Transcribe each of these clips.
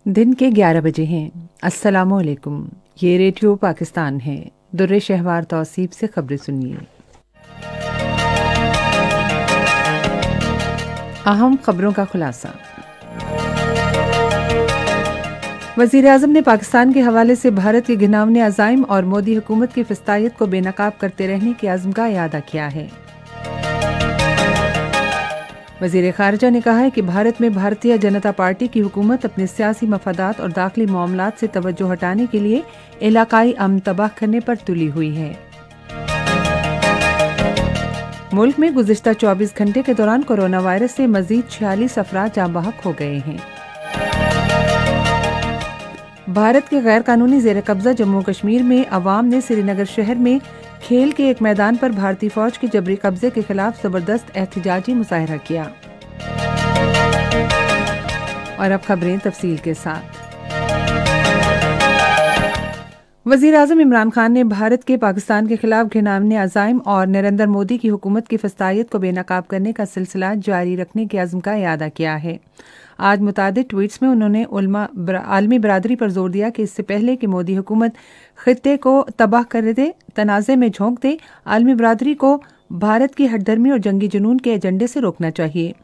दिन के 11 बजे हैं। अस्सलामुअलैकुम। ये रेडियो पाकिस्तान है। दुर्रे शहवार तौसीब से खबरें सुनिए। अहम खबरों का खुलासा। वज़ीर आज़म ने पाकिस्तान के हवाले से भारत के घिनौने अज़ाइम और मोदी हुकूमत की फिस्तायत को बेनकाब करते रहने की आज़म का इयादा किया है। वज़ीर ख़ारिजा ने कहा है कि भारत में भारतीय जनता पार्टी की हुकूमत अपने सियासी मफादात और दाखिली मामलात से तवज्जो हटाने के लिए इलाकाई अमन तबाह करने पर तुली हुई है। मुल्क में गुज़िश्ता 24 घंटे के दौरान कोरोना वायरस से मज़ीद 46 अफराद जाँ बहक हो गए हैं। भारत के गैर कानूनी ज़ेर कब्ज़ा जम्मू कश्मीर में अवाम ने श्रीनगर शहर में खेल के एक मैदान पर भारतीय फौज के जबरी कब्जे के खिलाफ जबरदस्त एहतजाजी मुजाहरा किया। और अब खबरें तफसील के साथ। वज़ीर आज़म इमरान खान ने भारत के पाकिस्तान के खिलाफ घिनौने अज़ाइम और नरेंद्र मोदी की हुकूमत की फिस्तायत को बेनकाब करने का सिलसिला जारी रखने के अज़्म का इयादा किया है। आज मुतादिद ट्वीट्स में उन्होंने आलमी बरादरी पर जोर दिया कि इससे पहले कि मोदी हुकूमत खित्ते को तबाह कर दे, तनाज़े में झोंक दे, आलमी बरादरी को भारत की हठधर्मी और जंगी जुनून के एजेंडे से रोकना चाहिए।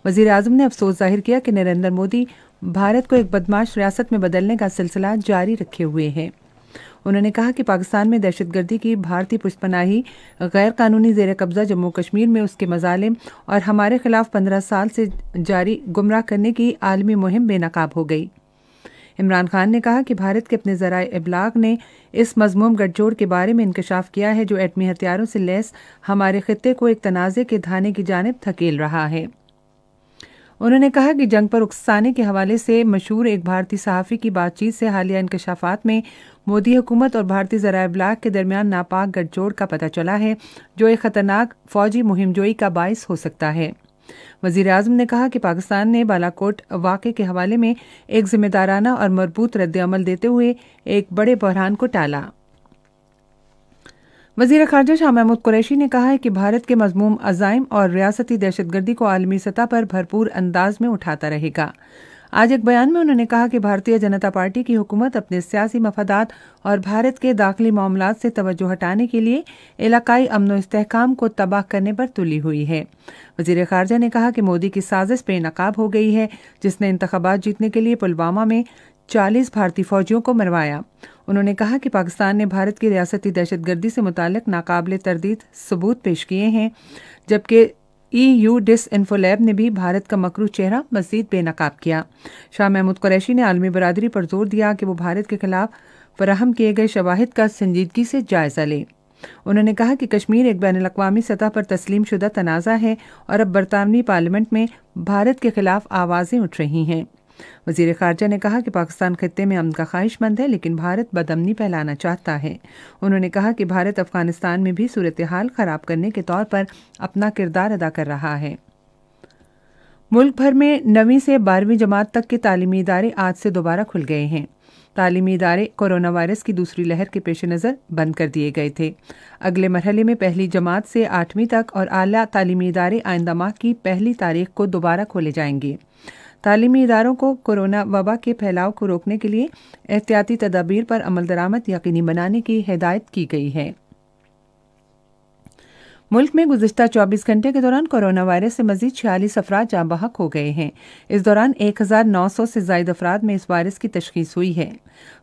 वज़ीर आज़म ने अफसोस जाहिर किया कि नरेंद्र मोदी भारत को एक बदमाश रियासत में बदलने का सिलसिला जारी रखे हुए हैं। उन्होंने कहा कि पाकिस्तान में दहशतगर्दी की भारतीय पुष्पनाही, गैर कानूनी ज़ेर कब्ज़ा जम्मू कश्मीर में उसके मज़ालिम और हमारे खिलाफ 15 साल से जारी गुमराह करने की आलमी मुहिम बेनकाब हो गई। इमरान खान ने कहा कि भारत के अपने ज़राए इब्लाग ने इस मज़मूम गठजोड़ के बारे में इंकशाफ किया है जो एटमी हथियारों से लैस हमारे खित्ते को एक तनाज़े के धाने की जानिब धकेल रहा है। उन्होंने कहा कि जंग पर उकसाने के हवाले से मशहूर एक भारतीय सहाफ़ी की बातचीत से हालिया इंकशाफात में मोदी हुकूमत और भारतीय ज़राए इब्लाग के दरमियान नापाक गठजोड़ का पता चला है जो एक ख़तरनाक फ़ौजी मुहिमजोई का बाइस हो सकता है। वज़ीर आज़म ने कहा कि पाकिस्तान ने बालाकोट वाक़े के हवाले में एक ज़िम्मेदाराना और मरबूत रद्द-ए-अमल देते हुए एक बड़े बहरान को टाला। वज़ीर ख़ारिजा शाह महमूद कुरैशी ने कहा है कि भारत के मज़मूम अज़ाइम और रियासती दहशतगर्दी को आलमी सतह पर भरपूर अंदाज में उठाता रहेगा। आज एक बयान में उन्होंने कहा कि भारतीय जनता पार्टी की हुकूमत अपने सियासी मफादात और भारत के दाखिली मामलात से तवज्जो हटाने के लिए इलाकाई अमन व इस्तेहकाम को तबाह करने पर तुली हुई है। वज़ीर ख़ारिजा ने कहा कि मोदी की साजिश बेनकाब हो गई है जिसने इंतखाबात जीतने के लिए पुलवामा में 40 भारतीय फौजियों को मरवाया। उन्होंने कहा कि पाकिस्तान ने भारत की रियासती दहशतगर्दी से मुताल्लिक नाकाबिले तरदीद सबूत पेश किए हैं, जबकि EU डिसइन्फोलैब ने भी भारत का मकरू चेहरा मज़ीद बेनकाब किया। शाह महमूद कुरैशी ने आलमी बरादरी पर जोर दिया कि वो भारत के खिलाफ फराहम किए गए शवाहिद का संजीदगी से जायज़ा ले। उन्होंने कहा कि कश्मीर एक बैनुल-अक़वामी सतह पर तस्लीम शुदा तनाज़ा है और अब बरतानवी पार्लियामेंट में भारत के खिलाफ आवाज़ें उठ रही हैं। वज़ीर ख़ारिजा ने कहा कि पाकिस्तान खित्ते में अमन का ख्वाहिशमंद है लेकिन भारत बदअमनी फैलाना चाहता है। उन्होंने कहा कि भारत अफ़गानिस्तान में भी सूरत हाल ख़राब करने के तौर पर अपना किरदार अदा कर रहा है। मुल्क भर में 9वीं से 12वीं जमात तक के तालीमी इदारे आज से दोबारा खुल गए हैं। तालीमी इदारे कोरोना वायरस की दूसरी लहर के पेश नज़र बंद कर दिए गए थे। अगले मरहले में पहली जमात से 8वीं तक और आला तालीमी इदारे आइंदा माह की 1 तारीख को दोबारा खोले जाएंगे। तालीमी इदारों को कोरोना वबा के फैलाव को रोकने के लिए एहतियाती तदाबीर पर अमल दरामद यकीनी बनाने की हिदायत की गई है। मुल्क में गुज़िश्ता 24 घंटे के दौरान कोरोना वायरस से मज़ीद 46 अफराद जाँ बहक हो गए हैं। इस दौरान 1900 से ज़ायद अफराद में इस वायरस की तशख़ीस हुई है।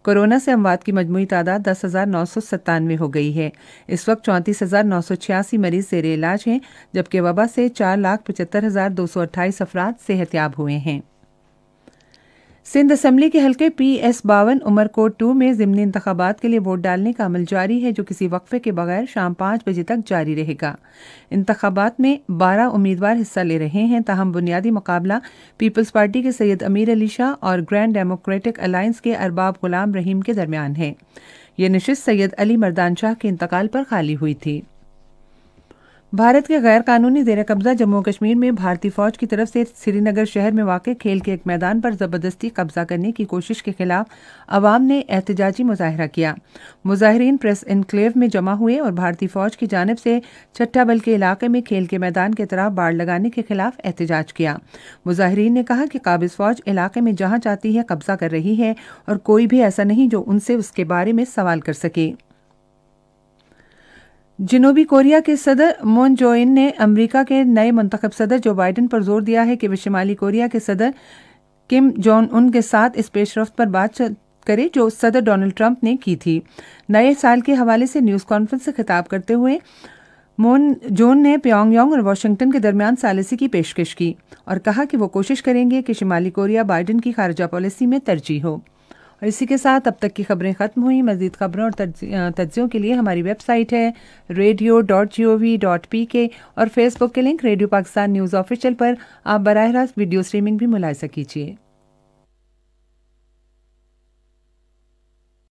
कोरोना से अमवात की मजमूई तादाद 10,997 हो गई है। इस वक्त 34,986 मरीज ज़ेर इलाज हैं, जबकि वबा से 4,75,228 अफराद सेहतयाब हुए हैं। सिंध असम्बली के हल्के PS52 उमरकोट 2 में ज़िमनी इंतखाबात के लिए वोट डालने का अमल जारी है जो किसी वक्फे के बगैर शाम 5 बजे तक जारी रहेगा। इंतखाबात में 12 उम्मीदवार हिस्सा ले रहे हैं, ताहम बुनियादी मुकाबला पीपल्स पार्टी के सैयद अमीर अली शाह और ग्रैंड डेमोक्रेटिक अलायंस के अरबाब गुलाम रहीम के दरमियान है। यह नशिस्त सैयद अली मर्दान शाह के इंतकाल पर खाली हुई थी। भारत के गैर कानूनी जेर कब्जा जम्मू कश्मीर में भारतीय फौज की तरफ से श्रीनगर शहर में वाक़ खेल के एक मैदान पर जबरदस्ती कब्जा करने की कोशिश के खिलाफ अवाम ने एहतजाजी मुजाहरा किया। मुजाहिरीन प्रेस एनक्लेव में जमा हुए और भारतीय फौज की जानिब से छठा बल के इलाके में खेल के मैदान के तरफ बाड़ लगाने के खिलाफ एहतजाज किया। मुजाहिरीन ने कहा कि काबिज फौज इलाके में जहां चाहती है कब्जा कर रही है और कोई भी ऐसा नहीं जो उनसे उसके बारे में सवाल कर सके। जनूबी कोरिया के सदर मून जे-इन ने अमेरिका के नए मुंतखब सदर जो बाइडेन पर जोर दिया है कि वे शुमाली कोरिया के सदर किम जोंग उन के साथ इस पेशरफ्त पर बात करे जो सदर डोनाल्ड ट्रंप ने की थी। नए साल के हवाले से न्यूज़ कॉन्फ्रेंस से खिताब करते हुए मून जोन ने प्योंगयांग और वाशिंगटन के दरमियान सालिसी की पेशकश की और कहा कि वो कोशिश करेंगे कि शुमाली कोरिया बाइडेन की खारजा पॉलिसी में तरजीह हो। और इसी के साथ अब तक की खबरें ख़त्म हुई। मज़ीद खबरों और तज्ज़ियों के लिए हमारी वेबसाइट है radio.gov.pk और फेसबुक के link radio Pakistan news official पर आप बराह रास्त वीडियो स्ट्रीमिंग भी मुलाहिजा कीजिए।